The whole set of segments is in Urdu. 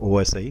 OSI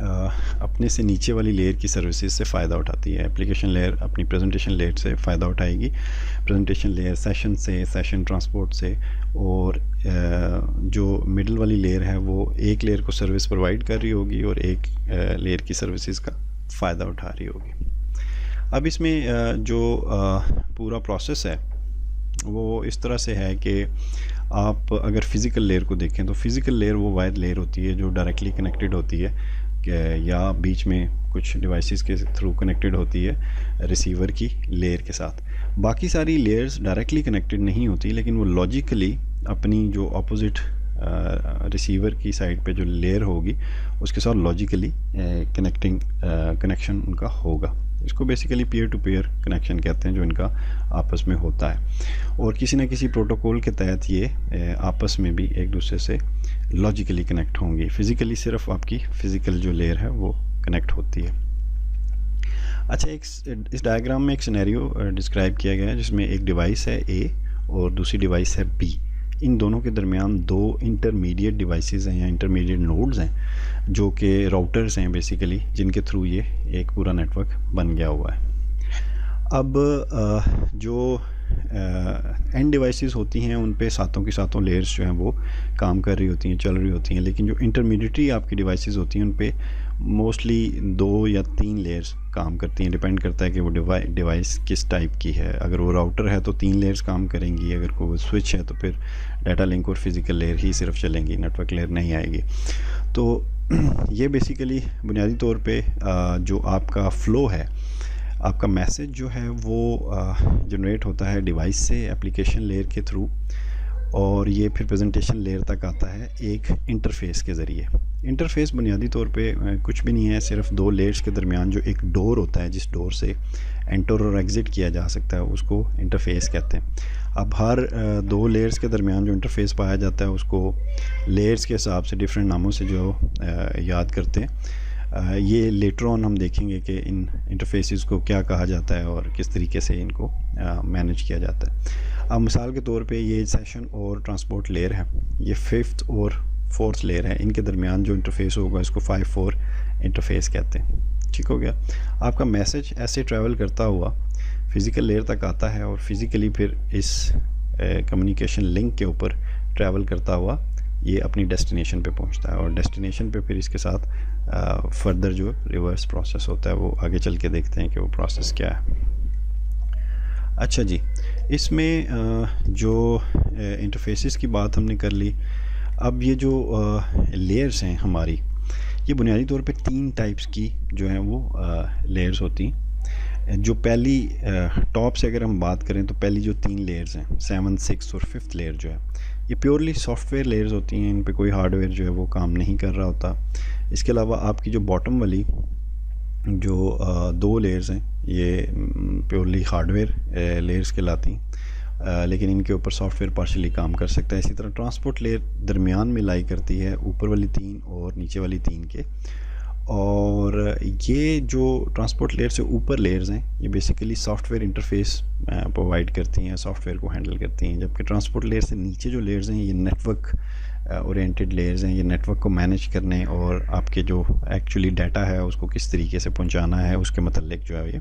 اپنے سے نیچے والی لیئر کی سروسز سے فائدہ اٹھاتی ہے. اپلیکیشن لیئر اپنی پریزنٹیشن لیئر سے فائدہ اٹھائے گی. پریزنٹیشن لیئر سیشن سے، سیشن ٹرانسپورٹ سے، اور جو مڈل والی لیئر ہے وہ ایک لیئر کو سروس پرووائڈ کر رہی ہوگی اور ایک لیئر کی سروسز کا فائدہ اٹھا رہی ہوگی. اب اس میں جو پورا پروسیس ہے وہ اس طرح سے ہے کہ آپ اگر فزیکل لیئر کو دیکھیں تو فزیکل لیئر وہ واحد لیئر ہوتی ہے جو ڈائریکٹلی کنیکٹڈ ہوتی ہے کہ یا بیچ میں کچھ ڈیوائسز کے تھرو کنیکٹڈ ہوتی ہے ریسیور کی لیئر کے ساتھ. باقی ساری لیئرز ڈائریکٹلی کنیکٹڈ نہیں ہوتی، لیکن وہ لاجیکلی اپنی جو اپوزٹ ریسیور کی سائڈ پہ جو لیئر ہوگی اس کے ساتھ لاجیکلی کنیکشن ان کا ہوگا. اس کو basically peer to peer connection کہتے ہیں جو ان کا آپس میں ہوتا ہے، اور کسی نہ کسی پروٹوکول کے تحت یہ آپس میں بھی ایک دوسرے سے لاجیکلی کنیکٹ ہوں گی. فزیکلی صرف آپ کی فزیکل جو لیئر ہے وہ کنیکٹ ہوتی ہے. اچھا، اس ڈائیگرام میں ایک سینیریو ڈسکرائب کیا گیا ہے جس میں ایک ڈیوائس ہے اے اور دوسری ڈیوائس ہے بی. ان دونوں کے درمیان دو انٹرمیڈیٹ ڈیوائسز ہیں یا انٹرمیڈیٹ نوڈز ہیں جو کہ راؤٹرز ہیں بیسیکلی، جن کے تھرو یہ ایک پورا نیٹ ورک بن گیا ہوا ہے. اب جو اینڈ ڈیوائسز ہوتی ہیں ان پہ ساتوں کی ساتوں لیئرز جو ہیں وہ کام کر رہی ہوتی ہیں، چل رہی ہوتی ہیں، لیکن جو انٹرمیڈیٹری آپ کی ڈیوائسز ہوتی ہیں ان پہ موسٹلی 2 یا 3 لیئرز کام کرتی ہیں. ڈیپینڈ کرتا ہے کہ وہ ڈیوائس کس ٹائپ کی ہے. اگر وہ راؤٹر ہے تو 3 لیئرز کام کریں گی، اگر کوئی سوئچ ہے تو پھر ڈیٹا لنک اور فزیکل لیئر ہی صرف چلیں گی، نیٹ ورک لیئر نہیں آئے گی. تو یہ بیسیکلی بنیادی طور پہ جو آپ کا فلو ہے، آپ کا میسج جو ہے وہ جنریٹ ہوتا ہے ڈیوائس سے اپلیکیشن لیئر کے تھرو، اور یہ پھر پریزنٹیشن لیئر تک آتا ہے ایک انٹرفیس کے ذریعے. انٹرفیس بنیادی طور پہ کچھ بھی نہیں ہے، صرف 2 لیئرز کے درمیان جو ایک ڈور ہوتا ہے جس ڈور سے انٹر اور ایگزٹ کیا جا سکتا ہے اس کو انٹرفیس کہتے ہیں. اب ہر 2 لیئرز کے درمیان جو انٹرفیس پایا جاتا ہے اس کو لیئرز کے حساب سے ڈفرینٹ ناموں سے جو یاد کرتے ہیں. یہ لیٹر آن ہم دیکھیں گے کہ ان انٹرفیسز کو کیا کہا جاتا ہے اور کس طریقے سے ان کو مینیج کیا جاتا ہے. اب مثال کے طور پہ یہ سیشن اور ٹرانسپورٹ لیئر ہے، یہ 5th اور 4th لیئر ہے. ان کے درمیان جو انٹرفیس ہوگا اس کو 5-4 انٹرفیس کہتے ہیں. ٹھیک ہو گیا. آپ کا میسج ایسے ٹریول کرتا ہوا فزیکل لیئر تک آتا ہے اور فزیکلی پھر اس کمیونیکیشن لنک کے اوپر ٹریول کرتا ہوا یہ اپنی ڈیسٹینیشن پہ پہنچتا ہے، اور ڈیسٹینیشن پہ پھر اس کے ساتھ فردر جو ریورس پروسیس ہوتا ہے وہ آگے چل کے دیکھتے ہیں کہ وہ پروسیس کیا ہے. اچھا جی، اس میں جو انٹرفیسز کی بات ہم نے کر لی. اب یہ جو لیئرز ہیں ہماری، یہ بنیادی طور پہ 3 ٹائپس کی جو ہیں وہ لیئرز ہوتی ہیں. جو پہلی ٹاپ سے اگر ہم بات کریں تو پہلی جو 3 لیئرز ہیں 7, 6 اور 5th لیئر جو ہے یہ پیورلی سافٹ ویئر لیئرز ہوتی ہیں. ان پہ کوئی ہارڈ ویئر جو ہے وہ کام نہیں کر رہا ہوتا. اس کے علاوہ آپ کی جو باٹم والی جو 2 لیئرز ہیں یہ پیورلی ہارڈ ویئر لیئرز کہلاتی ہیں، لیکن ان کے اوپر سافٹ ویئر پارشلی کام کر سکتا ہے. اسی طرح ٹرانسپورٹ لیئر درمیان میں لائی کرتی ہے اوپر والی 3 اور نیچے والی 3 کے. اور یہ جو ٹرانسپورٹ لیئر سے اوپر لیئرز ہیں یہ basically soft where interface provide کرتی ہیں، سافٹ ویئر کو ہینڈل کرتی ہیں. جبکہ ٹرانسپورٹ لیئر سے نیچے جو لیئرز ہیں یہ نیٹ ورک اورینٹڈ لیئرز ہیں. یہ نیٹ ورک کو مینیج کرنے اور آپ کے جو ایکچولی ڈیٹا ہے اس کو کس طریقے سے پہنچانا ہے اس کے متعلق جو ہے یہ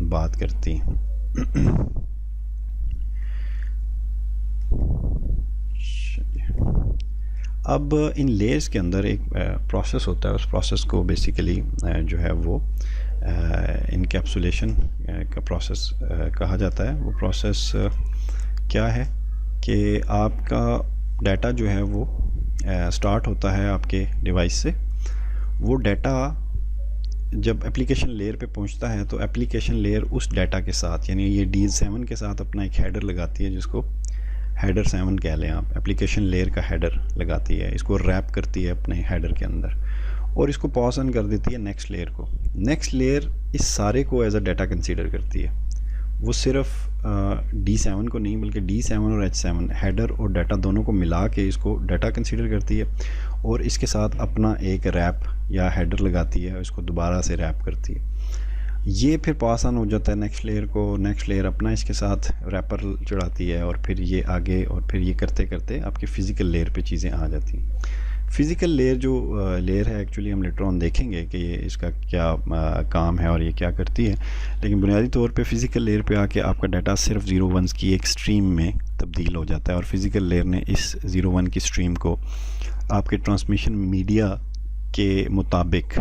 بات کرتی ہیں. اب ان لیئرز کے اندر ایک پروسیس ہوتا ہے، اس پروسیس کو بیسیکلی جو ہے وہ انکیپسولیشن کا پروسیس کہا جاتا ہے. وہ پروسیس کیا ہے کہ آپ کا ڈیٹا جو ہے وہ سٹارٹ ہوتا ہے آپ کے ڈیوائس سے. وہ ڈیٹا جب اپلیکیشن لیئر پہ پہنچتا ہے تو اپلیکیشن لیئر اس ڈیٹا کے ساتھ، یعنی یہ D7 کے ساتھ اپنا ایک ہیڈر لگاتی ہے جس کو ہیڈر 7 کہہ لیں آپ. اپلیکیشن لیئر کا ہیڈر لگاتی ہے، اس کو ریپ کرتی ہے اپنے ہیڈر کے اندر اور اس کو پاس آن کر دیتی ہے نیکسٹ لیئر کو. نیکسٹ لیئر اس سارے کو ایز اے ڈیٹا کنسیڈر کرتی ہے. وہ صرف D7 کو نہیں بلکہ D7 اور H7 ہیڈر اور ڈیٹا دونوں کو ملا کے اس کو ڈیٹا کنسیڈر کرتی ہے اور اس کے ساتھ اپنا ایک ریپ یا ہیڈر لگاتی ہے، اس کو دوبارہ سے ریپ کرتی ہے. یہ پھر پاس آن ہو جاتا ہے نیکسٹ لیئر کو. نیکسٹ لیئر اپنا اس کے ساتھ ریپر چڑھاتی ہے اور پھر یہ آگے اور پھر یہ کرتے کرتے آپ کی فزیکل لیئر پہ چیزیں آ جاتی ہیں. فزیکل لیئر جو لیئر ہے ایکچولی ہم لیٹر آن دیکھیں گے کہ یہ اس کا کیا کام ہے اور یہ کیا کرتی ہے، لیکن بنیادی طور پہ فزیکل لیئر پہ آ کے آپ کا ڈیٹا صرف 0 1 کی ایک سٹریم میں تبدیل ہو جاتا ہے، اور فزیکل لیئر نے اس 0 1 کی سٹریم کو آپ کے ٹرانسمیشن میڈیا کے مطابق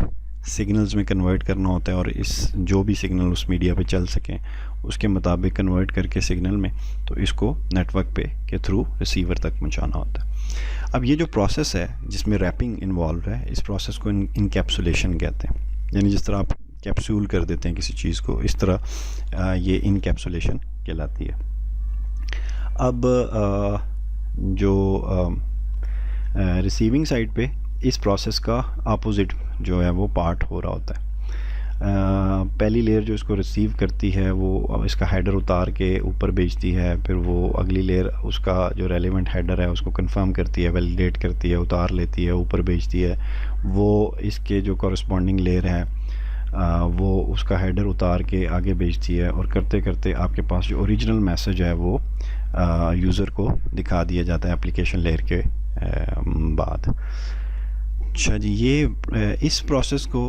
سگنلز میں کنورٹ کرنا ہوتا ہے، اور اس جو بھی سگنل اس میڈیا پہ چل سکیں اس کے مطابق کنورٹ کر کے سگنل میں تو اس کو نیٹ ورک پہ کے تھرو ریسیور تک پہنچانا ہوتا ہے۔ اب یہ جو پروسیس ہے جس میں ریپنگ انوالو ہے، اس پروسیس کو انکیپسولیشن کہتے ہیں، یعنی جس طرح آپ کیپسول کر دیتے ہیں کسی چیز کو، اس طرح یہ انکیپسولیشن کہلاتی ہے۔ اب جو ریسیونگ سائڈ پہ اس پروسیس کا اپوزٹ جو ہے وہ پارٹ ہو رہا ہوتا ہے۔ پہلی لیئر جو اس کو ریسیو کرتی ہے وہ اس کا ہیڈر اتار کے اوپر بھیجتی ہے، پھر وہ اگلی لیئر اس کا جو ریلیونٹ ہیڈر ہے اس کو کنفرم کرتی ہے، ویلیڈیٹ کرتی ہے، اتار لیتی ہے، اوپر بھیجتی ہے، وہ اس کے جو کورسپونڈنگ لیئر ہے وہ اس کا ہیڈر اتار کے آگے بھیجتی ہے، اور کرتے کرتے آپ کے پاس جو اوریجنل میسج ہے وہ یوزر کو دکھا دیا جاتا ہے اپلیکیشن لیئر کے بعد۔ اچھا جی، یہ اس پروسیس کو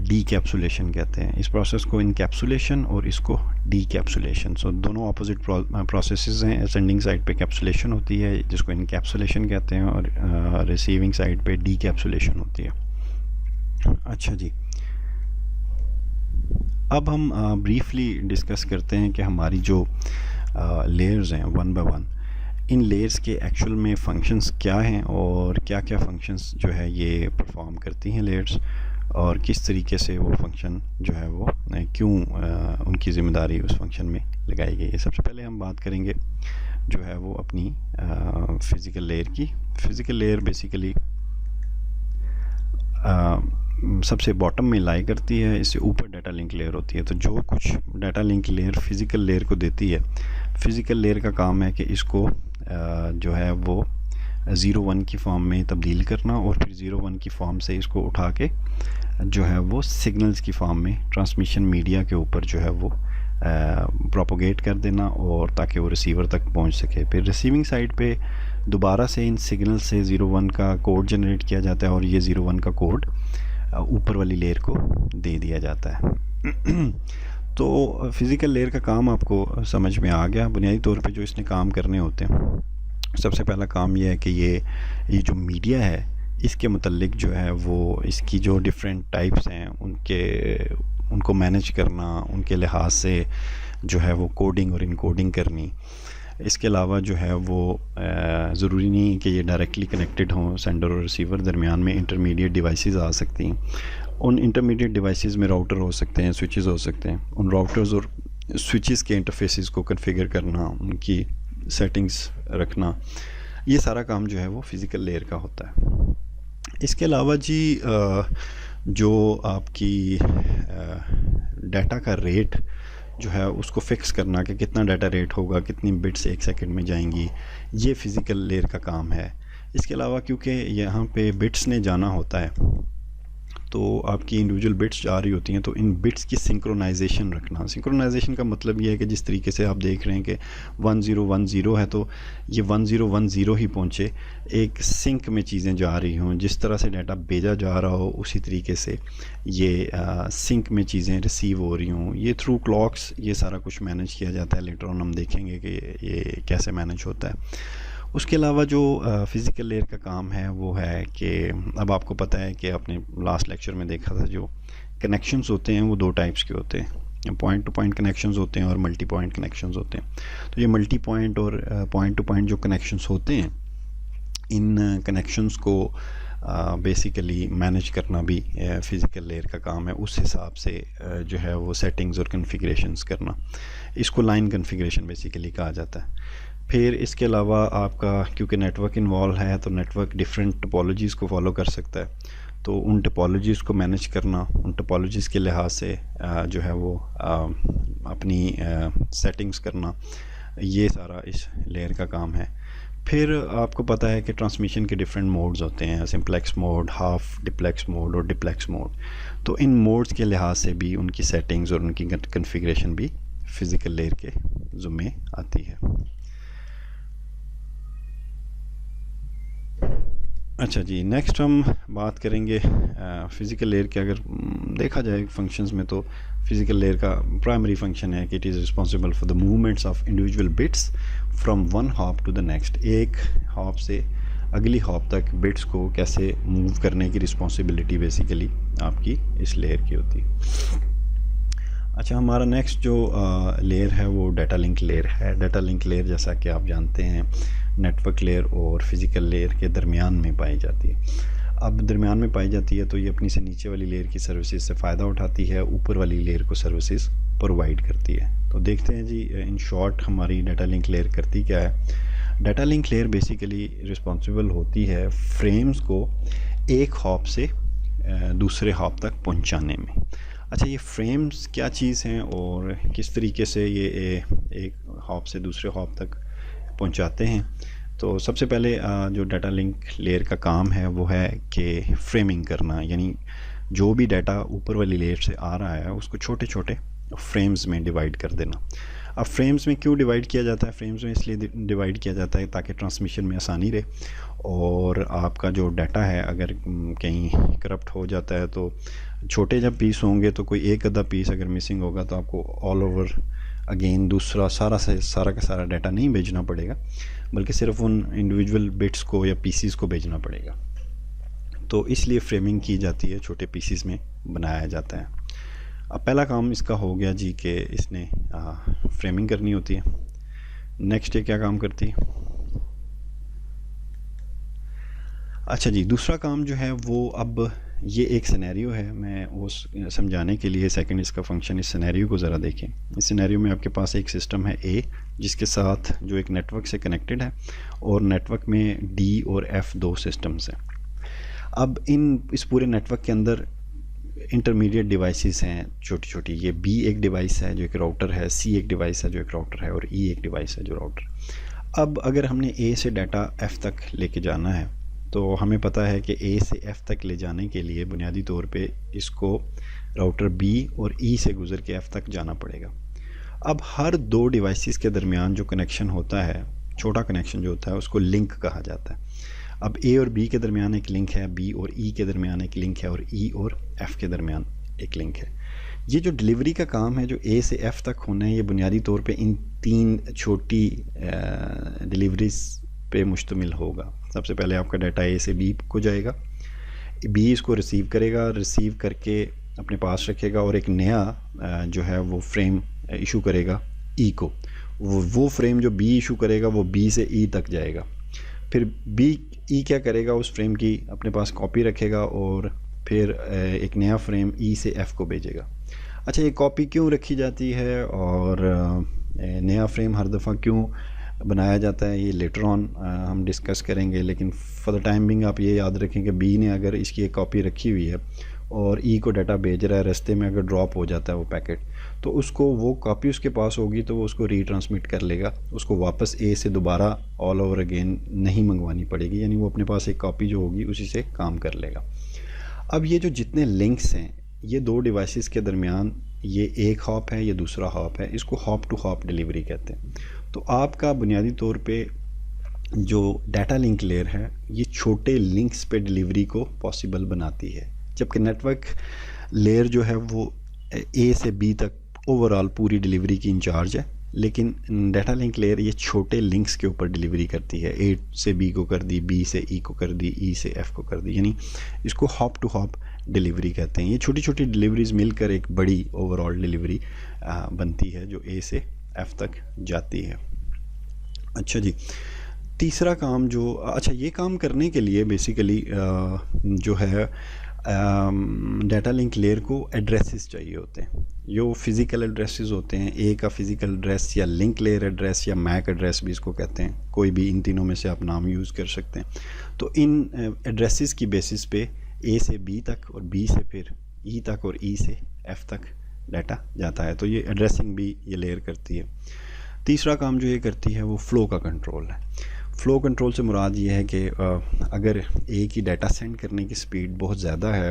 ڈی کیپسولیشن کہتے ہیں، اس پروسیس کو انکیپسولیشن اور اس کو ڈی کیپسولیشن، سو دونوں اپوزٹ پروسیسز ہیں۔ سینڈنگ سائڈ پہ کیپسولیشن ہوتی ہے جس کو انکیپسولیشن کہتے ہیں، اور ریسیونگ سائڈ پہ ڈی کیپسولیشن ہوتی ہے۔ اچھا جی، اب ہم بریفلی ڈسکس کرتے ہیں کہ ہماری جو لیئرز ہیں 1 by 1، ان لیئرز کے ایکچوئل میں فنکشنز کیا ہیں اور کیا کیا فنکشنز جو ہے یہ پرفارم کرتی ہیں لیئرز، اور کس طریقے سے وہ فنکشن جو ہے وہ کیوں ان کی ذمہ داری اس فنکشن میں لگائی گئی ہے۔ سب سے پہلے ہم بات کریں گے جو ہے وہ اپنی فزیکل لیئر کی۔ فزیکل لیئر بیسیکلی سب سے باٹم میں لائی کرتی ہے، اس سے اوپر ڈیٹا لنک لیئر ہوتی ہے، تو جو کچھ data link layer physical layer کو دیتی ہے، فزیکل لیئر کا کام ہے کہ اس کو جو ہے وہ 0 1 کی فارم میں تبدیل کرنا، اور پھر 0 1 کی فارم سے اس کو اٹھا کے جو ہے وہ سگنلز کی فارم میں ٹرانسمیشن میڈیا کے اوپر جو ہے وہ پروپوگیٹ کر دینا، اور تاکہ وہ ریسیور تک پہنچ سکے۔ پھر ریسیونگ سائڈ پہ دوبارہ سے ان سگنل سے 0 1 کا کوڈ جنریٹ کیا جاتا ہے، اور یہ 0 1 کا کوڈ اوپر والی لیئر کو دے دیا جاتا ہے۔ تو فزیکل لیئر کا کام آپ کو سمجھ میں آ گیا۔ بنیادی طور پہ جو اس نے کام کرنے ہوتے ہیں، سب سے پہلا کام یہ ہے کہ یہ جو میڈیا ہے اس کے متعلق جو ہے وہ اس کی جو ڈیفرنٹ ٹائپس ہیں ان کو مینیج کرنا، ان کے لحاظ سے جو ہے وہ کوڈنگ اور انکوڈنگ کرنی۔ اس کے علاوہ جو ہے وہ ضروری نہیں کہ یہ ڈائریکٹلی کنیکٹڈ ہوں، سینڈر اور ریسیور درمیان میں انٹرمیڈیٹ ڈیوائسز آ سکتی ہیں، ان انٹرمیڈیٹ ڈیوائسز میں راؤٹر ہو سکتے ہیں، سوئچز ہو سکتے ہیں، ان راؤٹرز اور سوئچز کے انٹرفیسز کو کنفیگر کرنا، ان کی سیٹنگز رکھنا، یہ سارا کام جو ہے وہ فزیکل لیئر کا ہوتا ہے۔ اس کے علاوہ جی جو آپ کی ڈیٹا کا ریٹ جو ہے اس کو فکس کرنا کہ کتنا ڈیٹا ریٹ ہوگا، کتنی بٹس 1 سیکنڈ میں جائیں گی، یہ فزیکل لیئر کا کام ہے۔ اس کے علاوہ کیونکہ یہاں پہ بٹس نے جانا ہوتا ہے تو آپ کی انڈیویجول بٹس جا رہی ہوتی ہیں، تو ان بٹس کی سنکرونائزیشن رکھنا۔ سنکرونائزیشن کا مطلب یہ ہے کہ جس طریقے سے آپ دیکھ رہے ہیں کہ 1010 ہے تو یہ 1010 ہی پہنچے، ایک سنک میں چیزیں جا رہی ہوں، جس طرح سے ڈیٹا بھیجا جا رہا ہو اسی طریقے سے یہ سنک میں چیزیں ریسیو ہو رہی ہوں۔ یہ تھرو کلاکس یہ سارا کچھ مینیج کیا جاتا ہے، لیٹر آن ہم دیکھیں گے کہ یہ کیسے مینیج ہوتا ہے۔ اس کے علاوہ جو فزیکل لیئر کا کام ہے وہ ہے کہ اب آپ کو پتہ ہے کہ آپ نے لاسٹ لیکچر میں دیکھا تھا جو کنیکشنز ہوتے ہیں وہ 2 ٹائپس کے ہوتے ہیں، پوائنٹ ٹو پوائنٹ کنیکشنز ہوتے ہیں اور ملٹی پوائنٹ کنیکشنز ہوتے ہیں۔ تو یہ ملٹی پوائنٹ اور پوائنٹ ٹو پوائنٹ جو کنیکشنز ہوتے ہیں، ان کنیکشنز کو بیسیکلی مینیج کرنا بھی فزیکل لیئر کا کام ہے، اس حساب سے جو ہے وہ سیٹنگز اور کنفیگریشنز کرنا، اس کو لائن کنفیگریشن بیسیکلی کہا جاتا ہے۔ پھر اس کے علاوہ آپ کا کیونکہ نیٹ ورک انوالو ہے تو نیٹ ورک ڈفرینٹ ٹپالوجیز کو فالو کر سکتا ہے، تو ان ٹپالوجیز کو مینیج کرنا، ان ٹپالوجیز کے لحاظ سے جو ہے وہ اپنی سیٹنگز کرنا، یہ سارا اس لیئر کا کام ہے۔ پھر آپ کو پتہ ہے کہ ٹرانسمیشن کے ڈفرینٹ موڈز ہوتے ہیں، simplex mode, half duplex mode اور ڈپلیکس موڈ، تو ان موڈز کے لحاظ سے بھی ان کی سیٹنگز اور ان کی کنفیگریشن بھی فزیکل لیئر کے ذمے آتی ہے۔ اچھا جی، نیکسٹ ہم بات کریں گے فزیکل لیئر کے. اگر دیکھا جائے فنکشنز میں تو فزیکل لیئر کا پرائمری فنکشن ہے کہ it is responsible for the movements of individual bits from one hop to the next. ایک ہاپ سے اگلی ہاپ تک بٹس کو کیسے موو کرنے کی رسپانسبلٹی بیسیکلی آپ کی اس لیئر کی ہوتی ہے. اچھا، ہمارا نیکسٹ جو لیئر ہے وہ ڈیٹا لنک لیئر ہے. ڈیٹا لنک لیئر جیسا کہ آپ جانتے ہیں نیٹ ورک لیئر اور فزیکل لیئر کے درمیان میں پائی جاتی ہے. اب درمیان میں پائی جاتی ہے تو یہ اپنی سے نیچے والی لیئر کی سروسز سے فائدہ اٹھاتی ہے، اوپر والی لیئر کو سروسز پرووائڈ کرتی ہے. تو دیکھتے ہیں جی ان شارٹ ہماری ڈیٹا لنک لیئر کرتی کیا ہے. Data link layer basically responsible ہوتی ہے فریمز کو ایک ہاپ سے دوسرے ہاپ تک پہنچانے میں. اچھا، یہ فریمز کیا چیز ہیں اور کس طریقے سے یہ ایک ہاپ سے دوسرے ہاپ تک پہنچاتے ہیں. تو سب سے پہلے جو ڈیٹا لنک لیئر کا کام ہے وہ ہے کہ فریمنگ کرنا، یعنی جو بھی ڈیٹا اوپر والی لیئر سے آ رہا ہے اس کو چھوٹے چھوٹے فریمز میں ڈیوائیڈ کر دینا. اب فریمز میں کیوں ڈیوائیڈ کیا جاتا ہے؟ فریمز میں اس لیے ڈیوائیڈ کیا جاتا ہے تاکہ ٹرانسمیشن میں آسانی رہے، اور آپ کا جو ڈیٹا ہے اگر کہیں کرپٹ ہو جاتا ہے تو چھوٹے جب پیس ہوں گے تو کوئی ایک آدھا پیس اگر مسنگ ہوگا تو آپ کو آل اوور اگین دوسرا سارا کا سارا ڈیٹا نہیں بھیجنا پڑے گا، بلکہ صرف ان انڈیویجول بٹس کو یا پیسز کو بھیجنا پڑے گا. تو اس لیے فریمنگ کی جاتی ہے، چھوٹے پیسز میں بنایا جاتا ہے. اب پہلا کام اس کا ہو گیا جی کہ اس نے فریمنگ کرنی ہوتی ہے. نیکسٹ یہ کیا کام کرتی ہے؟ اچھا جی، دوسرا کام جو ہے وہ اب یہ ایک سینیریو ہے. میں وہ سمجھانے کے لیے سیکنڈ اس کا فنکشن، اس سینیریو کو ذرا دیکھیں. اس سینیریو میں آپ کے پاس ایک سسٹم ہے اے جس کے ساتھ جو ایک نیٹ ورک سے کنیکٹڈ ہے، اور نیٹ ورک میں ڈی اور ایف دو سسٹمز ہیں. اب اس پورے نیٹ ورک کے اندر انٹرمیڈیٹ ڈیوائسز ہیں چھوٹی چھوٹی. یہ بی ایک ڈیوائس ہے جو ایک راؤٹر ہے، سی ایک ڈیوائس ہے جو ایک راؤٹر ہے، اور ای ایک ڈیوائس ہے جو راؤٹر. اب اگر ہم نے اے سے ڈیٹا ایف تک لے کے جانا ہے تو ہمیں پتہ ہے کہ اے سے ایف تک لے جانے کے لیے بنیادی طور پہ اس کو راؤٹر بی اور ای سے گزر کے ایف تک جانا پڑے گا. اب ہر دو ڈیوائسز کے درمیان جو کنیکشن ہوتا ہے، چھوٹا کنیکشن جو ہوتا ہے، اس کو لنک کہا جاتا ہے. اب اے اور بی کے درمیان ایک لنک ہے، بی اور ای کے درمیان ایک لنک ہے، اور ای اور ایف کے درمیان ایک لنک ہے. یہ جو ڈیلیوری کا کام ہے جو اے سے ایف تک ہونا ہے، یہ بنیادی طور پہ ان تین چھوٹی ڈیلیوریز پہ مشتمل ہوگا. سب سے پہلے آپ کا ڈیٹا اے سے بی کو جائے گا، بی اس کو ریسیو کرے گا، ریسیو کر کے اپنے پاس رکھے گا، اور ایک نیا جو ہے وہ فریم ایشو کرے گا ای کو. وہ فریم جو بی ایشو کرے گا وہ بی سے ای تک جائے گا. پھر ای کیا کرے گا، اس فریم کی اپنے پاس کاپی رکھے گا، اور پھر ایک نیا فریم ای سے ایف کو بھیجے گا. اچھا، یہ کاپی کیوں رکھی جاتی ہے اور نیا فریم ہر دفعہ کیوں بنایا جاتا ہے، یہ لیٹر آن ہم ڈسکس کریں گے. لیکن فار دا ٹائم بینگ آپ یہ یاد رکھیں کہ بی نے اگر اس کی ایک کاپی رکھی ہوئی ہے اور ای کو ڈیٹا بھیج رہا ہے، رستے میں اگر ڈراپ ہو جاتا ہے وہ پیکٹ، تو اس کو وہ کاپی اس کے پاس ہوگی تو وہ اس کو ری ٹرانسمٹ کر لے گا. اس کو واپس اے سے دوبارہ آل اوور اگین نہیں منگوانی پڑے گی، یعنی وہ اپنے پاس ایک کاپی جو ہوگی اسی سے کام کر لے گا. اب یہ جو جتنے لنکس ہیں یہ دو ڈیوائسز کے درمیان، یہ ایک ہاپ ہے، یہ دوسرا ہاپ ہے، اس کو ہاپ ٹو ہاپ ڈیلیوری کہتے ہیں. تو آپ کا بنیادی طور پہ جو ڈیٹا لنک لیئر ہے یہ چھوٹے لنکس پہ ڈیلیوری کو پاسبل بناتی ہے، جبکہ نیٹ ورک لیئر جو ہے وہ اے سے بی تک اوور آل پوری ڈیلیوری کی انچارج ہے. لیکن ڈیٹا لنک لیئر یہ چھوٹے لنکس کے اوپر ڈیلیوری کرتی ہے. اے سے بی کو کر دی، بی سے ای کو کر دی، ای سے ایف کو کر دی، یعنی اس کو ہاپ ٹو ہاپ ڈیلیوری کہتے ہیں. یہ چھوٹی چھوٹی ڈیلیوریز مل کر ایک بڑی اوور آل ڈیلیوری بنتی ہے جو اے سے ایف تک جاتی ہے. اچھا جی، تیسرا کام یہ کام کرنے کے لیے بیسیکلی جو ہے ڈیٹا لنک لیئر کو ایڈریسز چاہیے ہوتے ہیں. جو فزیکل ایڈریسز ہوتے ہیں، اے کا فزیکل ایڈریس یا لنک لیئر ایڈریس یا میک ایڈریس بھی اس کو کہتے ہیں، کوئی بھی ان تینوں میں سے آپ نام یوز کر سکتے ہیں. تو ان ایڈریسز کی بیسس پہ اے سے بی تک اور بی سے پھر ای تک اور ای سے ایف تک ڈیٹا جاتا ہے. تو یہ ایڈریسنگ بھی یہ لیئر کرتی ہے. تیسرا کام جو یہ کرتی ہے وہ فلو کا کنٹرول ہے. فلو کنٹرول سے مراد یہ ہے کہ اگر اے کی ڈیٹا سینڈ کرنے کی سپیڈ بہت زیادہ ہے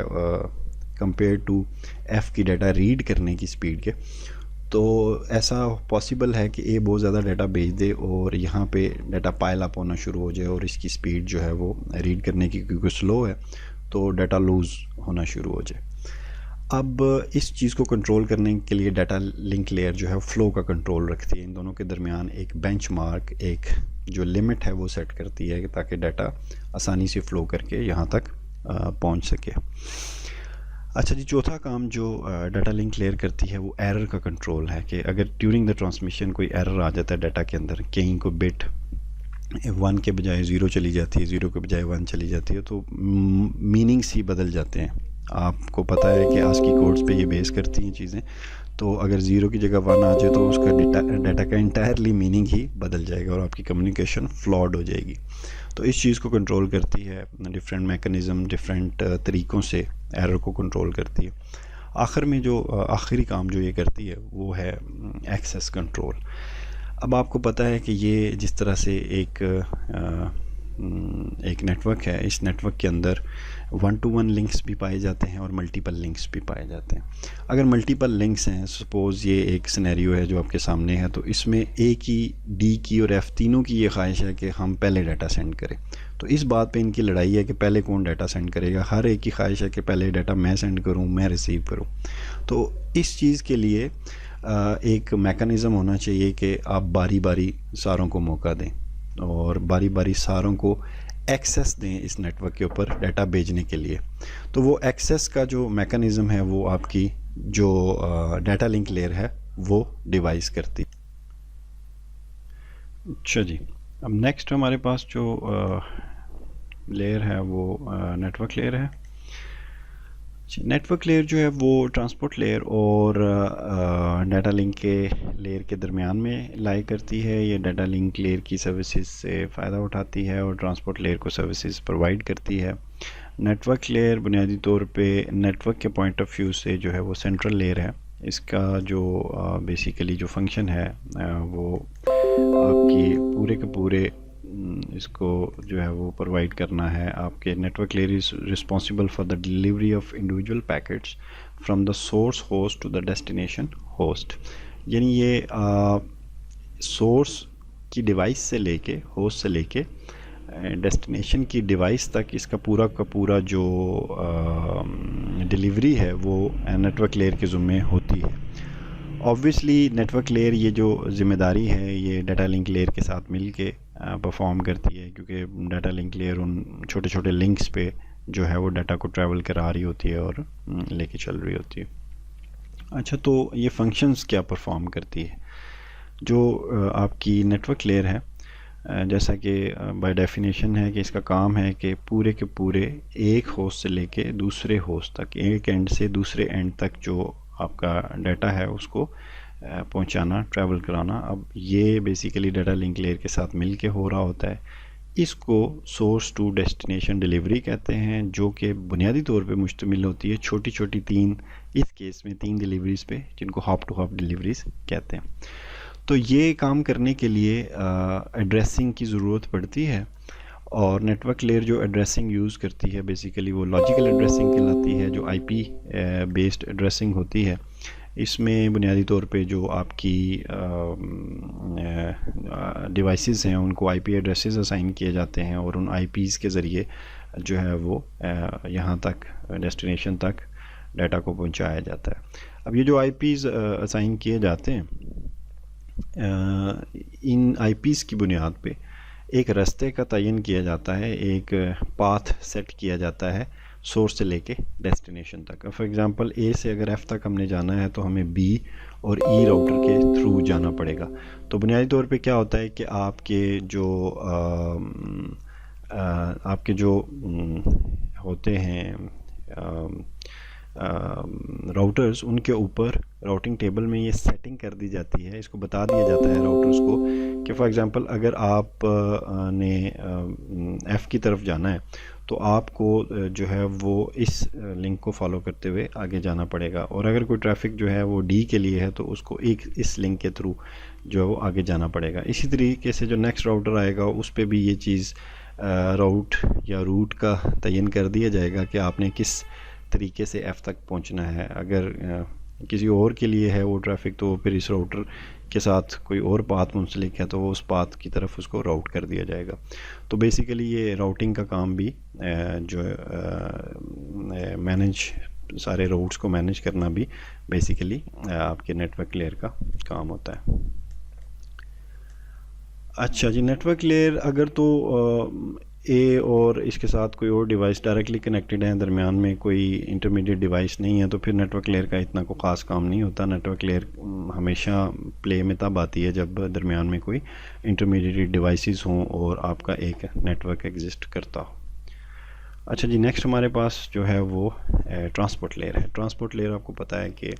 کمپیئر ٹو ایف کی ڈیٹا ریڈ کرنے کی سپیڈ کے، تو ایسا پاسبل ہے کہ اے بہت زیادہ ڈیٹا بھیج دے اور یہاں پہ ڈیٹا پائل اپ ہونا شروع ہو جائے اور اس کی سپیڈ جو ہے وہ ریڈ کرنے کی کیونکہ سلو ہے تو ڈیٹا لوز ہونا شروع ہو جائے. اب اس چیز کو کنٹرول کرنے کے لیے ڈیٹا لنک لیئر جو ہے فلو کا کنٹرول رکھتی ہے. ان دونوں کے درمیان ایک بینچ مارک، ایک جو لمٹ ہے وہ سیٹ کرتی ہے تاکہ ڈیٹا آسانی سے فلو کر کے یہاں تک پہنچ سکے. اچھا جی، چوتھا کام جو ڈیٹا لنک لیئر کرتی ہے وہ ایرر کا کنٹرول ہے کہ اگر ڈیورنگ دا ٹرانسمیشن کوئی ایرر آ جاتا ہے ڈیٹا کے اندر، کہیں کو بٹ 1 کے بجائے 0 چلی جاتی ہے، 0 کے بجائے 1 چلی جاتی ہے، تو میننگس ہی بدل جاتے ہیں. آپ کو پتہ ہے کہ آسکی کوڈز پہ یہ بیس کرتی ہیں چیزیں، تو اگر 0 کی جگہ 1 آ جائے تو اس کا ڈیٹا کا انٹائرلی میننگ ہی بدل جائے گا اور آپ کی کمیونیکیشن فلاڈ ہو جائے گی. تو اس چیز کو کنٹرول کرتی ہے ڈفرینٹ میکانزم، ڈفرینٹ طریقوں سے ایرر کو کنٹرول کرتی ہے. آخر میں جو آخری کام جو یہ کرتی ہے وہ ہے ایکسیس کنٹرول. اب آپ کو پتہ ہے کہ یہ جس طرح سے ایک نیٹ ورک ہے، اس نیٹ ورک کے اندر 1 to 1 لنکس بھی پائے جاتے ہیں اور ملٹیپل لنکس بھی پائے جاتے ہیں. اگر ملٹیپل لنکس ہیں، سپوز یہ ایک سینیریو ہے جو آپ کے سامنے ہے، تو اس میں اے کی، ڈی کی اور ایف تینوں کی یہ خواہش ہے کہ ہم پہلے ڈیٹا سینڈ کریں. تو اس بات پہ ان کی لڑائی ہے کہ پہلے کون ڈیٹا سینڈ کرے گا. ہر ایک کی خواہش ہے کہ پہلے ڈیٹا میں سینڈ کروں، میں ریسیو کروں. تو اس چیز کے لیے ایک میکانزم ہونا چاہیے کہ آپ باری باری ساروں کو موقع دیں اور باری باری ساروں کو ایکسیس دیں اس نیٹ ورک کے اوپر ڈیٹا بھیجنے کے لیے. تو وہ ایکسیس کا جو میکانزم ہے وہ آپ کی جو ڈیٹا لنک لیئر ہے وہ ڈیوائس کرتی. اچھا جی، اب نیکسٹ ہمارے پاس جو لیئر ہے وہ نیٹ ورک لیئر ہے. نیٹ ورک لیئر جو ہے وہ ٹرانسپورٹ لیئر اور ڈیٹا لنک کے لیئر کے درمیان میں لائی کرتی ہے. یہ ڈیٹا لنک لیئر کی سروسز سے فائدہ اٹھاتی ہے اور ٹرانسپورٹ لیئر کو سروسز پرووائڈ کرتی ہے. نیٹ ورک لیئر بنیادی طور پہ نیٹ ورک کے پوائنٹ آف ویو سے جو ہے وہ سینٹرل لیئر ہے. اس کا جو بیسیکلی جو فنکشن ہے وہ آپ کی پورے کے پورے اس کو جو ہے وہ پرووائڈ کرنا ہے. آپ کے network layer is responsible for the delivery of individual packets from the source host to the destination host. یعنی یہ سورس کی ڈیوائس سے لے کے، ہوسٹ سے لے کے ڈیسٹینیشن کی ڈیوائس تک اس کا پورا جو ڈیلیوری ہے وہ نیٹ ورک لیئر کے ذمے ہوتی ہے. آبویسلی نیٹ ورک لیئر یہ جو ذمہ داری ہے یہ ڈیٹا لنک لیئر کے ساتھ مل کے پرفارم کرتی ہے، کیونکہ ڈیٹا لنک لیئر ان چھوٹے چھوٹے لنکس پہ جو ہے وہ ڈیٹا کو ٹریول کرا رہی ہوتی ہے اور لے کے چل رہی ہوتی ہے. اچھا، تو یہ فنکشنز کیا پرفارم کرتی ہے؟ جو آپ کی نیٹ ورک لیئر ہے جیسا کہ بائی ڈیفینیشن ہے کہ اس کا کام ہے کہ پورے کے پورے ایک ہوسٹ سے لے کے دوسرے ہوسٹ تک، ایک اینڈ سے دوسرے اینڈ تک جو آپ کا ڈیٹا ہے اس کو پہنچانا، ٹریول کرانا. اب یہ بیسیکلی ڈیٹا لنک لیئر کے ساتھ مل کے ہو رہا ہوتا ہے. اس کو سورس ٹو ڈیسٹینیشن ڈیلیوری کہتے ہیں، جو کہ بنیادی طور پہ مشتمل ہوتی ہے چھوٹی چھوٹی اس کیس میں 3 ڈیلیوریز پہ، جن کو ہاپ ٹو ہاپ ڈیلیوریز کہتے ہیں. تو یہ کام کرنے کے لیے ایڈریسنگ کی ضرورت پڑتی ہے اور نیٹ ورک لیئر جو ایڈریسنگ یوز کرتی ہے بیسیکلی وہ لاجیکل ایڈریسنگ کہلاتی ہے، جو آئی پی بیسڈ ایڈریسنگ ہوتی ہے. اس میں بنیادی طور پہ جو آپ کی ڈیوائسز ہیں ان کو آئی پی ایڈریسز اسائن کیے جاتے ہیں اور ان آئی پیز کے ذریعے جو ہے وہ یہاں تک ڈیسٹینیشن تک ڈیٹا کو پہنچایا جاتا ہے. اب یہ جو آئی پیز اسائن کیے جاتے ہیں، ان آئی پیز کی بنیاد پہ ایک راستے کا تعین کیا جاتا ہے، ایک پاتھ سیٹ کیا جاتا ہے سورس سے لے کے ڈیسٹینیشن تک. فار ایگزامپل اے سے اگر ایف تک ہم نے جانا ہے تو ہمیں بی اور ای راؤٹر کے تھرو جانا پڑے گا. تو بنیادی طور پہ کیا ہوتا ہے کہ آپ کے جو ہوتے ہیں راؤٹرز، ان کے اوپر راؤٹنگ ٹیبل میں یہ سیٹنگ کر دی جاتی ہے. اس کو بتا دیا جاتا ہے راؤٹرز کو کہ فار ایگزامپل اگر آپ نے ایف کی طرف جانا ہے تو آپ کو جو ہے وہ اس لنک کو فالو کرتے ہوئے آگے جانا پڑے گا، اور اگر کوئی ٹریفک جو ہے وہ ڈی کے لیے ہے تو اس کو اس لنک کے تھرو جو ہے وہ آگے جانا پڑے گا. اسی طریقے سے جو نیکسٹ راؤٹر آئے گا اس پہ بھی یہ چیز راؤٹ یا روٹ کا تعین کر دیا جائے گا کہ آپ نے کس طریقے سے ایف تک پہنچنا ہے. اگر کسی اور کے لیے ہے وہ ٹریفک، تو پھر اس راؤٹر کے ساتھ کوئی اور پاتھ منسلک ہے تو وہ اس پاتھ کی طرف اس کو راؤٹ کر دیا جائے گا. تو بیسیکلی یہ راؤٹنگ کا کام بھی جو مینیج، سارے روٹس کو مینیج کرنا بھی بیسیکلی آپ کے نیٹ ورک لیئر کا کام ہوتا ہے. اچھا جی، نیٹ ورک لیئر اگر تو اے اور اس کے ساتھ کوئی اور ڈیوائس ڈائریکٹلی کنیکٹڈ ہیں، درمیان میں کوئی انٹرمیڈیٹ ڈیوائس نہیں ہے، تو پھر نیٹ ورک لیئر کا اتنا کوئی خاص کام نہیں ہوتا. نیٹ ورک لیئر ہمیشہ پلے میں تب آتی ہے جب درمیان میں کوئی انٹرمیڈیٹ ڈیوائسز ہوں اور آپ کا ایک نیٹ ورک ایگزسٹ کرتا ہو. اچھا جی، نیکسٹ ہمارے پاس جو ہے وہ ٹرانسپورٹ لیئر ہے. ٹرانسپورٹ لیئر آپ کو پتہ ہے کہ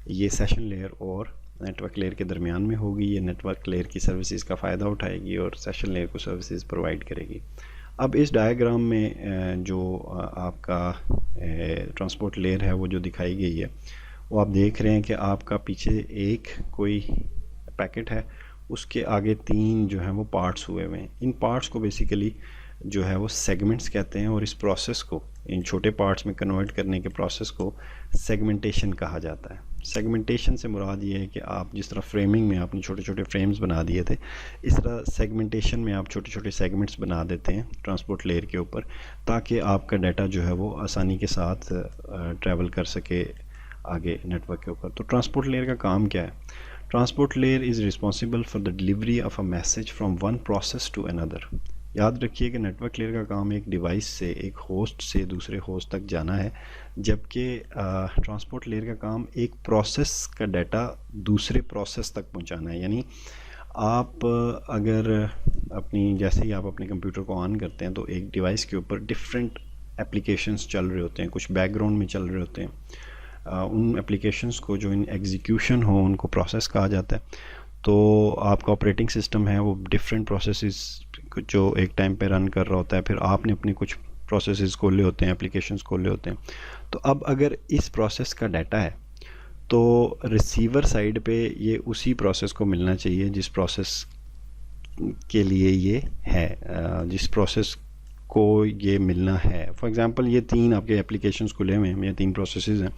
یہ سیشن لیئر اور نیٹ ورک لیئر کے درمیان میں ہوگی. یہ نیٹ ورک لیئر کی سروسز کا فائدہ اٹھائے گی اور سیشن لیئر کو سروسز پرووائڈ کرے گی. اب اس ڈائیگرام میں جو آپ کا ٹرانسپورٹ لیئر ہے وہ جو دکھائی گئی ہے، وہ آپ دیکھ رہے ہیں کہ آپ کا پیچھے ایک کوئی پیکٹ ہے، اس کے آگے 3 جو ہیں وہ پارٹس ہوئے ہوئے ہیں. ان پارٹس کو بیسیکلی جو ہے وہ سیگمنٹس کہتے ہیں، اور اس پروسیس کو، ان چھوٹے پارٹس میں کنورٹ کرنے کے پروسیس کو سیگمنٹیشن کہا جاتا ہے. سیگمنٹیشن سے مراد یہ ہے کہ آپ جس طرح فریمنگ میں آپ نے چھوٹے چھوٹے فریمز بنا دیے تھے، اس طرح سیگمنٹیشن میں آپ چھوٹے چھوٹے سیگمنٹس بنا دیتے ہیں ٹرانسپورٹ لیئر کے اوپر، تاکہ آپ کا ڈیٹا جو ہے وہ آسانی کے ساتھ ٹریول کر سکے آگے نیٹ ورک کے اوپر. تو ٹرانسپورٹ لیئر کا کام کیا ہے؟ Transport layer is responsible for the delivery of a message from one process to another. یاد رکھیے کہ نیٹ ورک لیئر کا کام ایک ڈیوائس سے، ایک ہوسٹ سے دوسرے ہوسٹ تک جانا ہے، جبکہ ٹرانسپورٹ لیئر کا کام ایک پروسیس کا ڈیٹا دوسرے پروسیس تک پہنچانا ہے. یعنی آپ اگر جیسے ہی آپ اپنے کمپیوٹر کو آن کرتے ہیں تو ایک ڈیوائس کے اوپر ڈفرینٹ اپلیکیشنز چل رہے ہوتے ہیں، کچھ بیک گراؤنڈ میں چل رہے ہوتے ہیں. ان اپلیکیشنز کو جو ان ایگزیکیوشن ہو ان کو پروسیس کہا جاتا ہے. تو آپ کا آپریٹنگ سسٹم ہے وہ ڈفرینٹ پروسیسز جو ایک ٹائم پہ رن کر رہا ہوتا ہے، پھر آپ نے اپنے کچھ پروسیسز کھولے ہوتے ہیں، اپلیکیشنز کھولے ہوتے ہیں. تو اب اگر اس پروسیس کا ڈیٹا ہے تو ریسیور سائڈ پہ یہ اسی پروسیس کو ملنا چاہیے جس پروسیس کے لیے یہ ہے، جس پروسیس کو یہ ملنا ہے. فار ایگزامپل یہ 3 آپ کے اپلیکیشنز کھلے ہوئے ہیں، یہ 3 پروسیسز ہیں.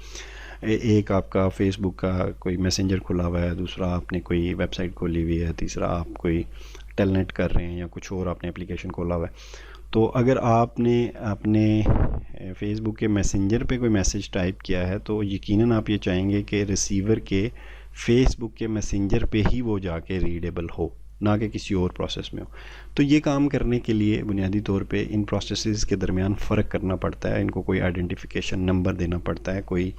ایک آپ کا فیس بک کا کوئی میسنجر کھلا ہوا ہے، دوسرا آپ نے کوئی ویب سائٹ کھولی ہوئی ہے، تیسرا آپ کوئی ٹیل نیٹ کر رہے ہیں یا کچھ اور آپ نے اپلیکیشن کھولا ہوا ہے. تو اگر آپ نے اپنے فیس بک کے میسنجر پہ کوئی میسیج ٹائپ کیا ہے تو یقیناً آپ یہ چاہیں گے کہ ریسیور کے فیس بک کے میسنجر پہ ہی وہ جا کے ریڈیبل ہو، نہ کہ کسی اور پروسیس میں ہو. تو یہ کام کرنے کے لیے بنیادی طور پہ ان پروسیسز کے درمیان فرق کرنا پڑتا ہے، ان کو کوئی آئیڈینٹیفیکیشن نمبر دینا پڑتا ہے، کوئی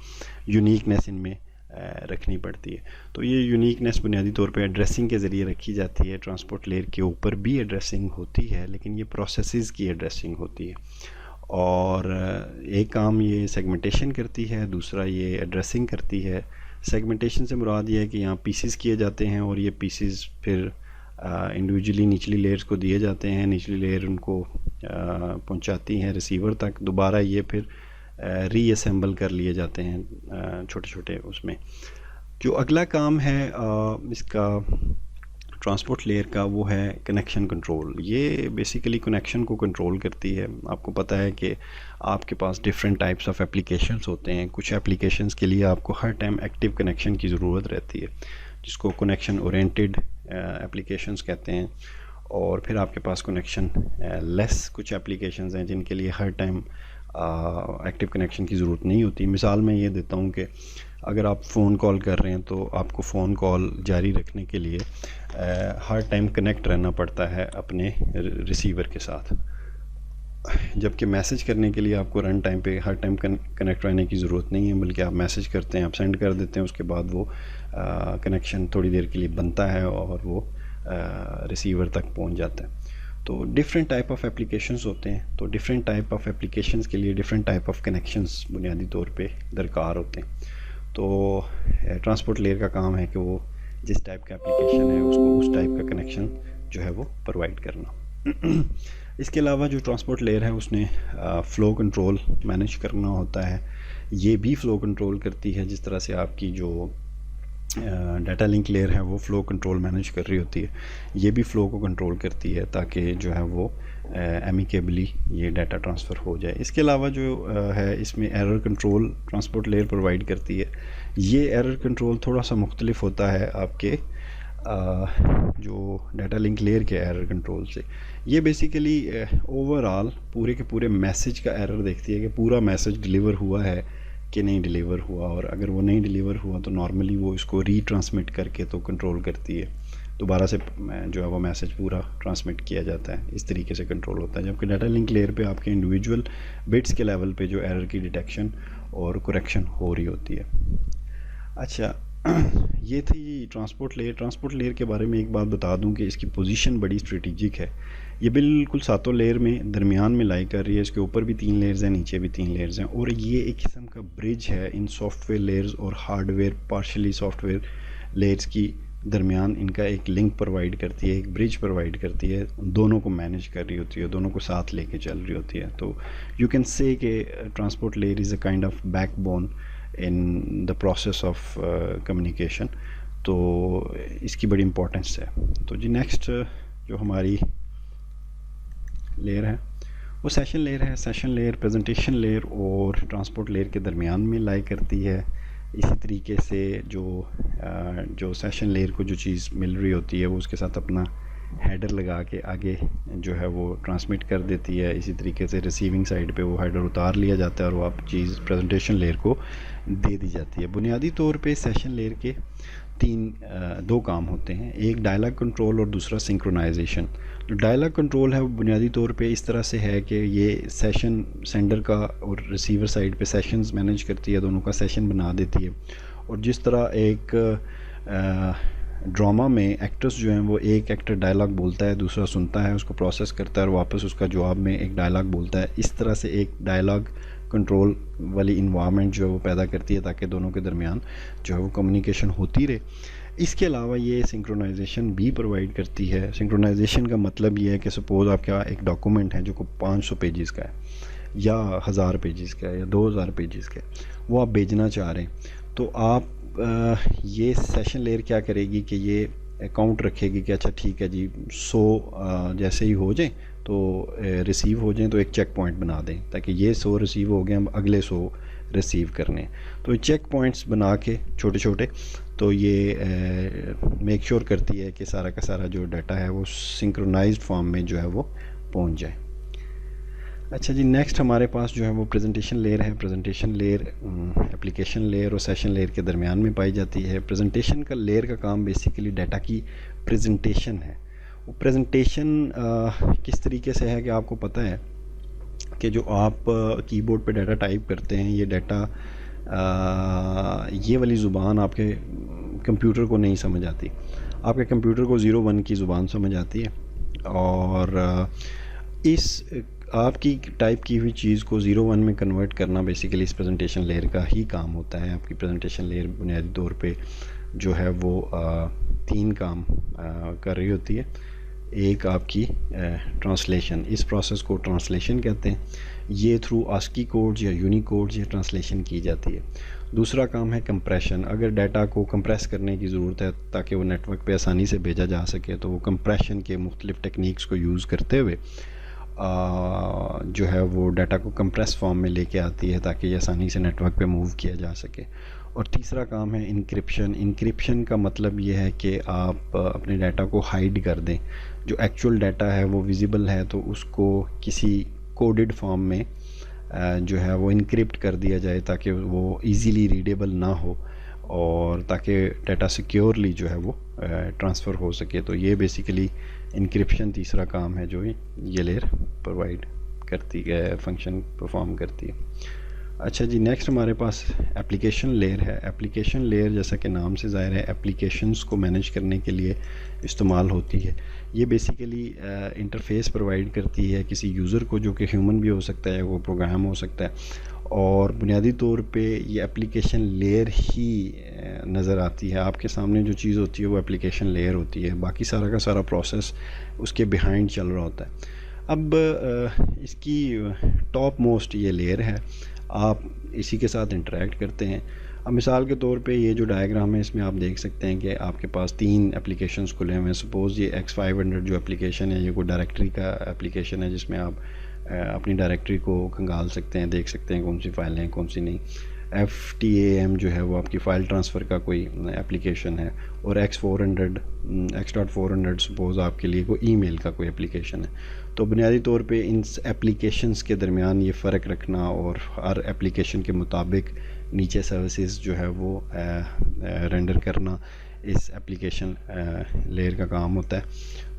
یونیکنیس ان میں رکھنی پڑتی ہے. تو یہ یونیکنیس بنیادی طور پہ ایڈریسنگ کے ذریعے رکھی جاتی ہے. ٹرانسپورٹ لیئر کے اوپر بھی ایڈریسنگ ہوتی ہے، لیکن یہ پروسیسز کی ایڈریسنگ ہوتی ہے. اور ایک کام یہ سیگمنٹیشن کرتی ہے، دوسرا یہ ایڈریسنگ کرتی ہے. سیگمنٹیشن سے مراد یہ ہے کہ یہاں پیسز کیے جاتے ہیں اور یہ پیسز پھر انڈیویجولی نچلی لیئرز کو دیے جاتے ہیں، نچلی لیئر ان کو پہنچاتی ہیں ریسیور تک. دوبارہ یہ پھر ری اسمبل کر لیے جاتے ہیں چھوٹے چھوٹے اس میں. جو اگلا کام ہے اس کا ٹرانسپورٹ لیئر کا وہ ہے کنیکشن کنٹرول. یہ بیسیکلی کنیکشن کو کنٹرول کرتی ہے. آپ کو پتہ ہے کہ آپ کے پاس ڈفرینٹ ٹائپس آف اپلیکیشنز ہوتے ہیں. کچھ اپلیکیشنز کے لیے آپ کو ہر ٹائم ایکٹیو کنیکشن کی ضرورت رہتی ہے، جس کو کنیکشن اورینٹیڈ اپلیکیشنز کہتے ہیں. اور پھر آپ کے پاس کنیکشن لیس کچھ اپلیکیشنز ہیں جن کے لیے ہر ٹائم ایکٹیو کنیکشن کی ضرورت نہیں ہوتی. مثال میں یہ دیتا ہوں کہ اگر آپ فون کال کر رہے ہیں تو آپ کو فون کال جاری رکھنے کے لیے ہر ٹائم کنیکٹ رہنا پڑتا ہے اپنے ریسیور کے ساتھ، جبکہ میسج کرنے کے لیے آپ کو رن ٹائم پہ ہر ٹائم کنیکٹ رہنے کی ضرورت نہیں ہے، بلکہ آپ میسج کرتے ہیں، آپ سینڈ کر دیتے ہیں، اس کے بعد وہ کنیکشن تھوڑی دیر کے لیے بنتا ہے اور وہ ریسیور تک پہنچ جاتا ہے. تو ڈفرینٹ ٹائپ آف اپلیکیشنز ہوتے ہیں. تو ڈفرینٹ ٹائپ آف اپلیکیشنز کے لیے ڈفرینٹ ٹائپ آف کنیکشنز بنیادی طور پہ درکار ہوتے ہیں. تو ٹرانسپورٹ لیئر کا کام ہے کہ وہ جس ٹائپ کا اپلیکیشن ہے اس کو اس ٹائپ کا کنیکشن جو ہے وہ پرووائڈ کرنا. اس کے علاوہ جو ٹرانسپورٹ لیئر ہے اس نے فلو کنٹرول مینیج کرنا ہوتا ہے. یہ بھی فلو کنٹرول کرتی ہے، جس طرح سے آپ کی جو ڈیٹا لنک لیئر ہے وہ فلو کنٹرول مینیج کر رہی ہوتی ہے، یہ بھی فلو کو کنٹرول کرتی ہے تاکہ جو ہے وہ امیکیبلی یہ ڈیٹا ٹرانسفر ہو جائے. اس کے علاوہ جو ہے اس میں error control transport layer provide کرتی ہے. یہ ایرر کنٹرول تھوڑا سا مختلف ہوتا ہے آپ کے جو ڈیٹا لنک لیئر کے ایرر کنٹرول سے. یہ بیسیکلی اوور آل پورے کے پورے میسیج کا ایرر دیکھتی ہے کہ پورا میسیج ڈیلیور ہوا ہے کہ نہیں ڈیلیور ہوا, اور اگر وہ نہیں ڈیلیور ہوا تو نارملی وہ اس کو ری ٹرانسمٹ کر کے تو کنٹرول کرتی ہے, دوبارہ سے جو ہے وہ میسیج پورا ٹرانسمٹ کیا جاتا ہے. اس طریقے سے کنٹرول ہوتا ہے, جبکہ ڈیٹا لنک لیئر پہ آپ کے انڈیویجول بٹس کے لیول پہ جو ایرر کی ڈیٹیکشن اور کریکشن ہو رہی ہوتی ہے. اچھا, یہ تھی ٹرانسپورٹ لیئر. ٹرانسپورٹ لیئر کے بارے میں ایک بات بتا دوں کہ اس کی پوزیشن بڑی اسٹریٹجک ہے. یہ بالکل ساتوں لیئر میں درمیان میں لائی کر رہی ہے. اس کے اوپر بھی 3 لیئرز ہیں, نیچے بھی 3 لیئرز ہیں, اور یہ ایک قسم کا برج ہے ان سافٹ ویئر لیئرز اور hard where partially soft where layers کی درمیان. ان کا ایک لنک پرووائڈ کرتی ہے, ایک برج پرووائڈ کرتی ہے, دونوں کو مینیج کر رہی ہوتی ہے, دونوں کو ساتھ لے کے چل رہی ہوتی ہے. تو یو کین سے کہ transport layer is a kind of back bone in the process of communication. تو اس کی بڑی امپورٹنس ہے. تو جی نیکسٹ جو ہماری لیئر ہے وہ سیشن لیئر ہے. سیشن لیئر پریزنٹیشن لیئر اور ٹرانسپورٹ لیئر کے درمیان میں لائی کرتی ہے. اسی طریقے سے جو سیشن لیئر کو جو چیز مل رہی ہوتی ہے وہ اس کے ساتھ اپنا ہیڈر لگا کے آگے جو ہے وہ ٹرانسمٹ کر دیتی ہے. اسی طریقے سے ریسیونگ سائڈ پہ وہ ہیڈر اتار لیا جاتا ہے اور وہ آپ چیز پریزنٹیشن لیئر کو دے دی جاتی ہے. بنیادی طور پہ سیشن لیئر کے 2 کام ہوتے ہیں, ایک ڈائلاگ کنٹرول اور دوسرا سنکرونائزیشن. جو ڈائلاگ کنٹرول ہے وہ بنیادی طور پہ اس طرح سے ہے کہ یہ سیشن سینڈر کا اور ریسیور سائڈ پہ سیشنز مینیج کرتی ہے, دونوں کا سیشن بنا دیتی ہے. اور جس طرح ایک ڈرامہ میں ایکٹرز جو ہیں وہ ایک ایکٹر ڈائلاگ بولتا ہے, دوسرا سنتا ہے, اس کو پروسیس کرتا ہے اور واپس اس کا جواب میں ایک ڈائلاگ بولتا ہے, اس طرح سے ایک ڈائلاگ کنٹرول والی انوائرمنٹ جو ہے وہ پیدا کرتی ہے تاکہ دونوں کے درمیان جو ہے وہ کمیونیکیشن ہوتی رہے. اس کے علاوہ یہ سنکرونائزیشن بھی پرووائڈ کرتی ہے. سنکرونائزیشن کا مطلب یہ ہے کہ سپوز آپ کا ایک ڈاکومنٹ ہے جو کو 500 پیجز کا ہے یا 1000 پیجز کا ہے یا 2000 پیجز کا ہے, وہ آپ بھیجنا چاہ رہے ہیں, تو آپ یہ سیشن لیئر کیا کرے گی کہ یہ اکاؤنٹ رکھے گی کہ اچھا ٹھیک ہے جی 100 جیسے ہی ہو جائیں تو ریسیو ہو جائیں تو ایک چیک پوائنٹ بنا دیں تاکہ یہ 100 ریسیو ہو گئے, ہم اگلے 100 ریسیو کرنے. تو چیک پوائنٹس بنا کے چھوٹے چھوٹے تو یہ میک شور کرتی ہے کہ سارا کا سارا جو ڈیٹا ہے وہ سنکرونائزڈ فارم میں جو ہے وہ پہنچ جائے. اچھا جی, نیکسٹ ہمارے پاس جو ہے وہ پریزنٹیشن لیئر ہے. پریزنٹیشن لیئر اپلیکیشن لیئر اور سیشن لیئر کے درمیان میں پائی جاتی ہے. پریزنٹیشن کا لیئر کا کام بیسیکلی ڈیٹا کی پریزنٹیشن ہے. وہ پریزنٹیشن کس طریقے سے ہے کہ آپ کو پتہ ہے کہ جو آپ کی بورڈ پہ ڈیٹا ٹائپ کرتے ہیں, یہ ڈیٹا یہ والی زبان آپ کے کمپیوٹر کو نہیں سمجھ آتی. آپ کے کمپیوٹر کو 0-1 کی زبان سمجھ آتی ہے, اور اس آپ کی ٹائپ کی ہوئی چیز کو 0-1 میں کنورٹ کرنا بیسیکلی اس پریزنٹیشن لیئر کا ہی کام ہوتا ہے. آپ کی پریزنٹیشن لیئر بنیادی طور پہ جو ہے وہ 3 کام کر رہی ہوتی ہے. ایک آپ کی ٹرانسلیشن, اس پروسیس کو ٹرانسلیشن کہتے ہیں. یہ تھرو آسکی کوڈز یا یونی کوڈز یہ ٹرانسلیشن کی جاتی ہے. دوسرا کام ہے کمپریشن. اگر ڈیٹا کو کمپریس کرنے کی ضرورت ہے تاکہ وہ نیٹ ورک پہ آسانی سے بھیجا جا سکے تو وہ کمپریشن کے مختلف ٹیکنیکس کو یوز کرتے ہوئے جو ہے وہ ڈیٹا کو کمپریس فارم میں لے کے آتی ہے تاکہ یہ آسانی سے نیٹ ورک پہ موو کیا جا سکے. اور تیسرا کام ہے انکرپشن. انکرپشن کا مطلب یہ ہے کہ آپ اپنے ڈیٹا کو ہائیڈ کر دیں. جو ایکچوئل ڈیٹا ہے وہ ویزیبل ہے تو اس کو کسی کوڈڈ فارم میں جو ہے وہ انکرپٹ کر دیا جائے تاکہ وہ ایزیلی ریڈیبل نہ ہو اور تاکہ ڈیٹا سیکیورلی جو ہے وہ ٹرانسفر ہو سکے. تو یہ بیسیکلی انکرپشن تیسرا کام ہے جو یہ لیئر پرووائڈ کرتی ہے, فنکشن پرفارم کرتی ہے. اچھا جی, نیکسٹ ہمارے پاس اپلیکیشن لیئر ہے. اپلیکیشن لیئر جیسا کہ نام سے ظاہر ہے اپلیکیشنز کو مینیج کرنے کے لیے استعمال ہوتی ہے. یہ بیسیکلی انٹرفیس پرووائڈ کرتی ہے کسی یوزر کو جو کہ ہیومن بھی ہو سکتا ہے, وہ پروگرام ہو سکتا ہے, اور بنیادی طور پہ یہ اپلیکیشن لیئر ہی نظر آتی ہے. آپ کے سامنے جو چیز ہوتی ہے وہ اپلیکیشن لیئر ہوتی ہے, باقی سارا کا سارا پروسیس اس کے بیہائنڈ چل رہا ہوتا ہے. اب اس کی ٹاپ موسٹ یہ لیئر ہے, آپ اسی کے ساتھ انٹریکٹ کرتے ہیں. اب مثال کے طور پہ یہ جو ڈائیگرام ہے اس میں آپ دیکھ سکتے ہیں کہ آپ کے پاس 3 اپلیکیشنز کھلے ہوئے ہیں. سپوز یہ X500 جو اپلیکیشن ہے یہ کوئی ڈائریکٹری کا اپلیکیشن ہے جس میں آپ اپنی ڈائریکٹری کو کھنگال سکتے ہیں, دیکھ سکتے ہیں کون سی فائلیں ہیں کون سی نہیں. FTAM جو ہے وہ آپ کی فائل ٹرانسفر کا کوئی اپلیکیشن ہے، اور X.400 سپوز آپ کے لیے کوئی ای میل کا کوئی اپلیکیشن ہے. تو بنیادی طور پہ ان اپلیکیشنس کے درمیان یہ فرق رکھنا اور ہر اپلیکیشن کے مطابق نیچے سروسز جو ہے وہ رینڈر کرنا اس اپلیکیشن لیئر کا کام ہوتا ہے.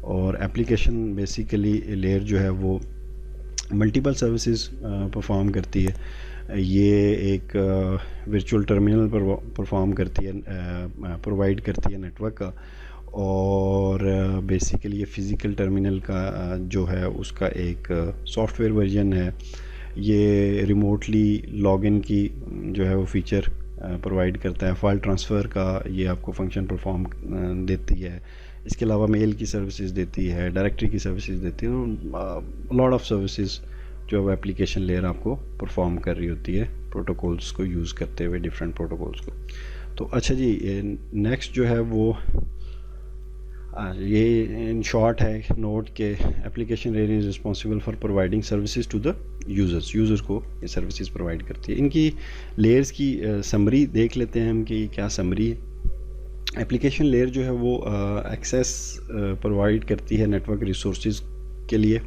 اور اپلیکیشن بیسیکلی لیئر جو ہے وہ ملٹیپل سروسز پرفارم کرتی ہے. یہ ایک ورچوئل ٹرمینل پرفارم کرتی ہے، پرووائڈ کرتی ہے نیٹ ورک کا، اور بیسیکلی یہ فزیکل ٹرمینل کا جو ہے اس کا ایک سافٹ ویئر ورژن ہے. یہ ریموٹلی لاگ ان کی جو ہے وہ فیچر پرووائڈ کرتا ہے. فائل ٹرانسفر کا یہ آپ کو فنکشن پرفارم دیتی ہے. اس کے علاوہ میل کی سروسز دیتی ہے، ڈائریکٹری کی سروسز دیتی ہے. لاٹ آف سروسز جو ہے اپلیکیشن لیئر آپ کو پرفارم کر رہی ہوتی ہے پروٹوکولز کو یوز کرتے ہوئے، ڈفرینٹ پروٹوکولز کو. تو اچھا جی، نیکسٹ جو ہے وہ یہ ان شارٹ ہے نوٹ کہ application layer is responsible for providing services to the users کو یہ سروسز پرووائڈ کرتی ہے. ان کی لیئرز کی سمری دیکھ لیتے ہیں ہم کہ کیا سمری ہے. اپلیکیشن لیئر جو ہے وہ ایکسیس پرووائڈ کرتی ہے نیٹ ورک ریسورسز کے لیے،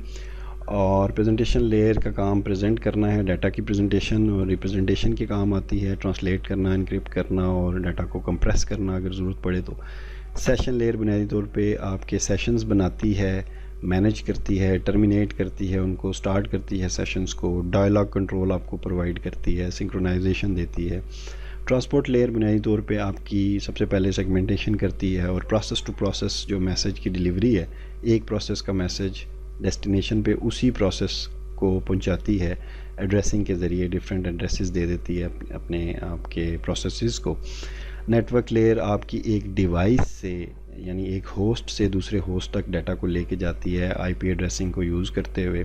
اور پریزنٹیشن لیئر کا کام پریزنٹ کرنا ہے، ڈیٹا کی پریزنٹیشن اور ریپرزنٹیشن کے کام آتی ہے، ٹرانسلیٹ کرنا، انکرپٹ کرنا اور ڈیٹا کو کمپریس کرنا اگر ضرورت پڑے تو. سیشن لیئر بنیادی طور پہ آپ کے سیشنز بناتی ہے، مینیج کرتی ہے، ٹرمینیٹ کرتی ہے، ان کو سٹارٹ کرتی ہے سیشنز کو. ڈائلاگ کنٹرول آپ کو پرووائڈ کرتی ہے، سنکرونائزیشن دیتی ہے. ٹرانسپورٹ لیئر بنیادی طور پہ آپ کی سب سے پہلے سیگمنٹیشن کرتی ہے، اور پروسیس ٹو پروسیس جو میسیج کی ڈیلیوری ہے، ایک پروسیس کا میسیج ڈیسٹینیشن پہ اسی پروسیس کو پہنچاتی ہے. ایڈریسنگ کے ذریعے ڈفرینٹ ایڈریسز دے دیتی ہے اپنے آپ کے پروسیسز کو. نیٹ ورک لیئر آپ کی ایک ڈیوائس سے، یعنی ایک ہوسٹ سے دوسرے ہوسٹ تک ڈیٹا کو لے کے جاتی ہے آئی پی ایڈریسنگ کو یوز کرتے ہوئے.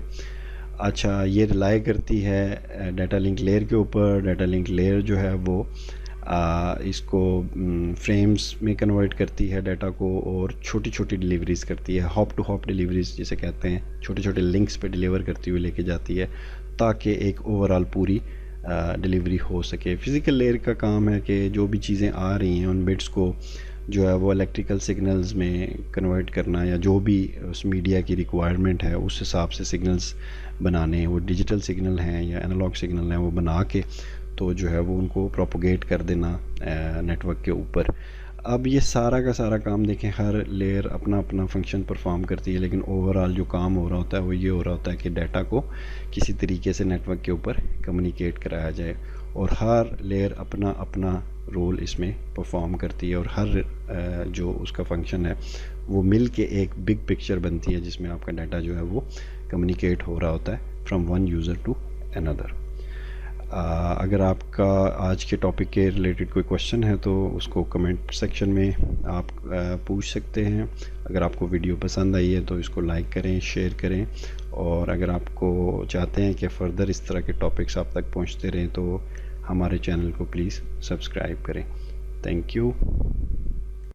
اچھا، یہ ریلائی کرتی ہے ڈیٹا لنک لیئر کے اوپر. ڈیٹا لنک لیئر جو ہے وہ اس کو فریمز میں کنورٹ کرتی ہے ڈیٹا کو، اور چھوٹی چھوٹی ڈیلیوریز کرتی ہے، ہاپ ٹو ہاپ ڈیلیوریز جسے کہتے ہیں، چھوٹے چھوٹے لنکس پہ ڈیلیور کرتی ہوئے لے کے جاتی ہے تاکہ ایک اوور آل پوری ڈیلیوری ہو سکے. فزیکل لیئر کا کام ہے کہ جو بھی چیزیں آ رہی ہیں ان بٹس کو جو ہے وہ الیکٹریکل سگنلز میں کنورٹ کرنا، یا جو بھی اس میڈیا کی ریکوائرمنٹ ہے اس حساب سے سگنلز بنانے. وہ ڈیجیٹل سگنل ہیں یا انالوگ سگنل ہیں، وہ بنا کے تو جو ہے وہ ان کو پروپوگیٹ کر دینا نیٹ ورک کے اوپر. اب یہ سارا کا سارا کام دیکھیں، ہر لیئر اپنا اپنا فنکشن پرفارم کرتی ہے، لیکن اوور آل جو کام ہو رہا ہوتا ہے وہ یہ ہو رہا ہوتا ہے کہ ڈیٹا کو کسی طریقے سے نیٹ ورک کے اوپر کمیونیکیٹ کرایا جائے. اور ہر لیئر اپنا اپنا رول اس میں پرفارم کرتی ہے، اور ہر جو اس کا فنکشن ہے وہ مل کے ایک بگ پکچر بنتی ہے جس میں آپ کا ڈیٹا جو ہے وہ کمیونیکیٹ ہو رہا ہوتا ہے فرام ون یوزر ٹو اندر. اگر آپ کا آج کے ٹاپک کے ریلیٹڈ کوئی کوشچن ہے تو اس کو کمنٹ سیکشن میں آپ پوچھ سکتے ہیں. اگر آپ کو ویڈیو پسند آئی ہے تو اس کو لائک کریں، شیئر کریں، اور اگر آپ کو چاہتے ہیں کہ فردر اس طرح کے ٹاپکس آپ تک پہنچتے رہیں تو ہمارے چینل کو پلیز سبسکرائب کریں. Thank you.